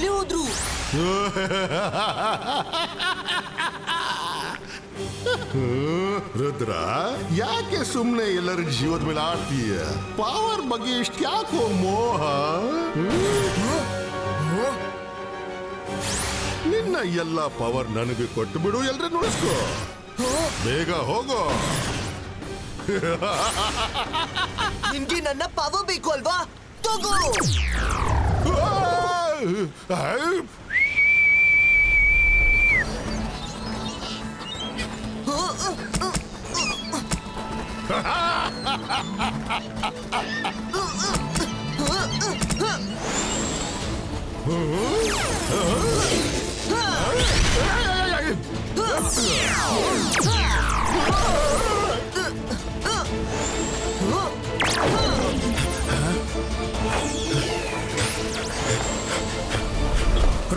ಎಲ್ಲಿ ಹೋದ್ರು? ರುದ್ರ, ಯಾಕೆ ಸುಮ್ನೆ ಎಲ್ಲರ ಜೀವದ ಮೇಲೆ ಆಡ್ತೀಯ? ಪವರ್ ಬಗ್ಗೆ ಇಷ್ಟ ಯಾಕೋ ಮೋಹ? ನಿನ್ನ ಎಲ್ಲ ಪವರ್ ನನಗೆ ಕೊಟ್ಟು ಬಿಡು, ಎಲ್ರ ನೋಡಿಸ್ಕೋ. ಬೇಗ ಹೋಗೋ. ನಿನ್ಗೆ ನನ್ನ ಪವರ್ ಬೇಕು ಅಲ್ವಾ? ತಗೋ.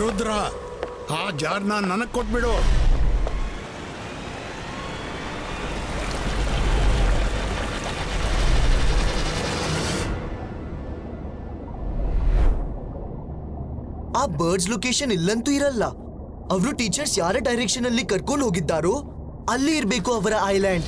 ರುದ್ರ, ಆ ಜಾರ್ನ ನನಗ್ ಕೊಟ್ಬಿಡು. ಆ ಬರ್ಡ್ಸ್ ಲೊಕೇಶನ್ ಇಲ್ಲಂತೂ ಇರಲ್ಲ. ಅವರು ಟೀಚರ್ಸ್ ಯಾರ ಡೈರೆಕ್ಷನ್ ಅಲ್ಲಿ ಕರ್ಕೊಂಡು ಹೋಗಿದ್ದಾರೋ ಅಲ್ಲಿ ಇರ್ಬೇಕು ಅವರ ಐಲ್ಯಾಂಡ್.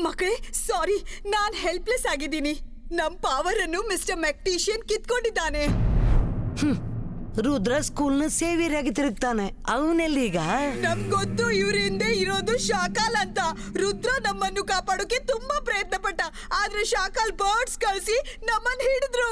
ಮಕ್ಕಳೇ, ಸಾರಿ, ನಾನ್ ಹೆಲ್ಪ್ಲೆಸ್ ಆಗಿದ್ದೀನಿ. ನಮ್ ಪವರ್ ಅನ್ನು ಮಿಸ್ಟರ್ ಮೆಕ್ಟಿಷಿಯನ್ ಕಿತ್ಕೊಂಡಿದ್ದಾನೆ. ರುದ್ರ ಸ್ಕೂಲ್ನ ಸೇವಿಯರಾಗಿ ತಿರುಗ್ತಾನೆ. ಅವನೆಲ್ಲೀಗ? ನಮ್ಗೊತ್ತು ಇವ್ರ ಹಿಂದೆ ಇರೋದು ಶಾಕಾಲ್ ಅಂತ. ರುದ್ರ ನಮ್ಮನ್ನು ಕಾಪಾಡೋಕೆ ತುಂಬಾ ಪ್ರಯತ್ನ ಪಟ್ಟ, ಆದ್ರೆ ಶಾಕಾಲ್ ಬರ್ಡ್ಸ್ ಕಳ್ಸಿ ನಮ್ಮನ್ನ ಹಿಡಿದ್ರು.